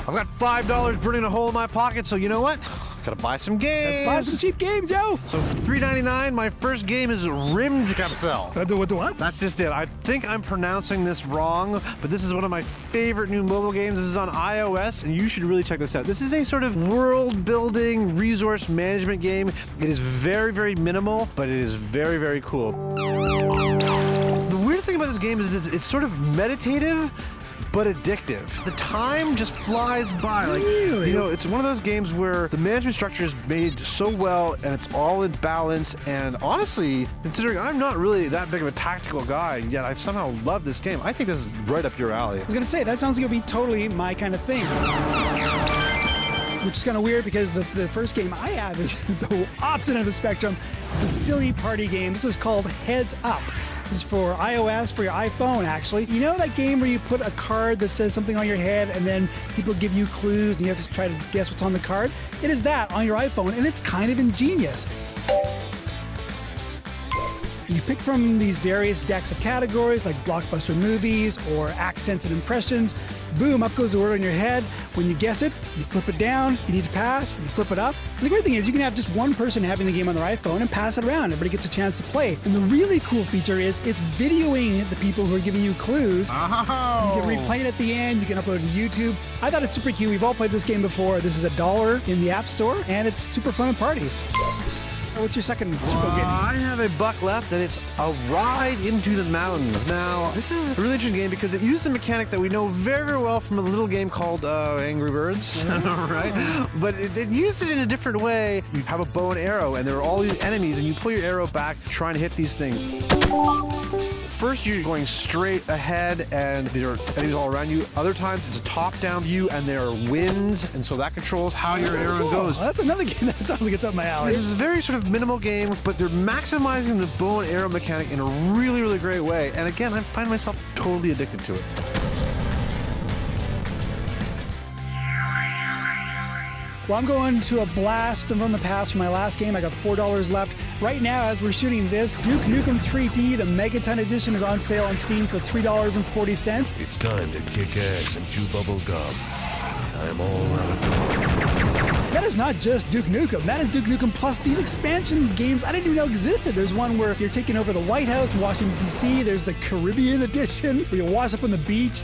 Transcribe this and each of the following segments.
I've got $5 burning a hole in my pocket, so you know what? Gotta buy some games. Let's buy some cheap games, yo. So for $3.99, my first game is rimmed Capsule. What? That's just it. I think I'm pronouncing this wrong, but this is one of my favorite new mobile games. This is on iOS, and you should really check this out. This is a sort of world-building, resource management game. It is very, very minimal, but it is very, very cool. The weird thing about this game is it's sort of meditative, but addictive. The time just flies by. Like, really? you know, it's one of those games where the management structure is made so well and it's all in balance. And honestly, considering I'm not really that big of a tactical guy, yet I've somehow loved this game. I think this is right up your alley. I was gonna say, that sounds like it'll be totally my kind of thing. Which is kind of weird because the first game I have is the opposite end of the spectrum. It's a silly party game. This is called Heads Up. This is for iOS, for your iPhone, actually. You know that game where you put a card that says something on your head and then people give you clues and you have to try to guess what's on the card? It is that on your iPhone, and it's kind of ingenious. You pick from these various decks of categories like blockbuster movies or accents and impressions. Boom, up goes the word on your head. When you guess it, you flip it down, you need to pass, you flip it up. And the great thing is you can have just one person having the game on their iPhone and pass it around. Everybody gets a chance to play. And the really cool feature is it's videoing the people who are giving you clues. Oh. You can replay it at the end, you can upload it to YouTube. I thought it's super cute. We've all played this game before. This is $1 in the App Store, and it's super fun at parties. What's your second super game? I have $1 left, and it's A Ride into the Mountains. Now, this is a really interesting game because it uses a mechanic that we know very, very well from a little game called Angry Birds, right? But it uses it in a different way. You have a bow and arrow, and there are all these enemies, and you pull your arrow back trying to hit these things. First, you're going straight ahead, and there are enemies all around you. Other times, it's a top-down view, and there are winds, and so that controls how your arrow goes. That's another game that sounds like it's up my alley. This is a very sort of minimal game, but they're maximizing the bow and arrow mechanic in a really, really great way. And again, I find myself totally addicted to it. Well, I'm going to a blast from the past for my last game. I got $4 left. Right now, as we're shooting this, Duke Nukem 3D, the Megaton Edition, is on sale on Steam for $3.40. It's time to kick ass and chew bubble gum. I'm all out of gum. That is not just Duke Nukem. That is Duke Nukem plus these expansion games I didn't even know existed. There's one where you're taking over the White House in Washington, D.C. There's the Caribbean Edition where you wash up on the beach.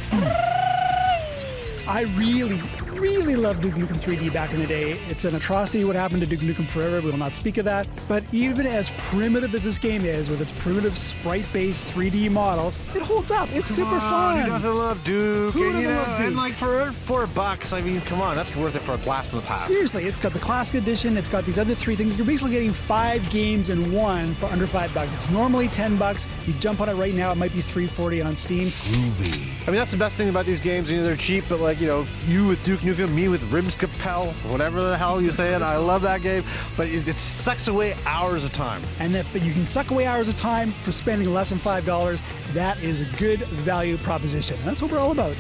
I really loved Duke Nukem 3D back in the day. It's an atrocity what happened to Duke Nukem Forever. We will not speak of that. But even as primitive as this game is, with its primitive sprite-based 3D models, it holds up. It's super fun. Who doesn't love Duke? Who And, doesn't love Duke? And like for $4, I mean, come on, that's worth it for a blast from the past. Seriously, it's got the Classic Edition. It's got these other 3 things. You're basically getting 5 games in one for under $5. It's normally $10. You jump on it right now, it might be $3.40 on Steam. Groovy. I mean, that's the best thing about these games. You know, they're cheap, but like, you know, you with Duke Nukem, me with Rims Capel, whatever the hell you say it, I love that game, but it sucks away hours of time. And if you can suck away hours of time for spending less than $5, that is a good value proposition. That's what we're all about.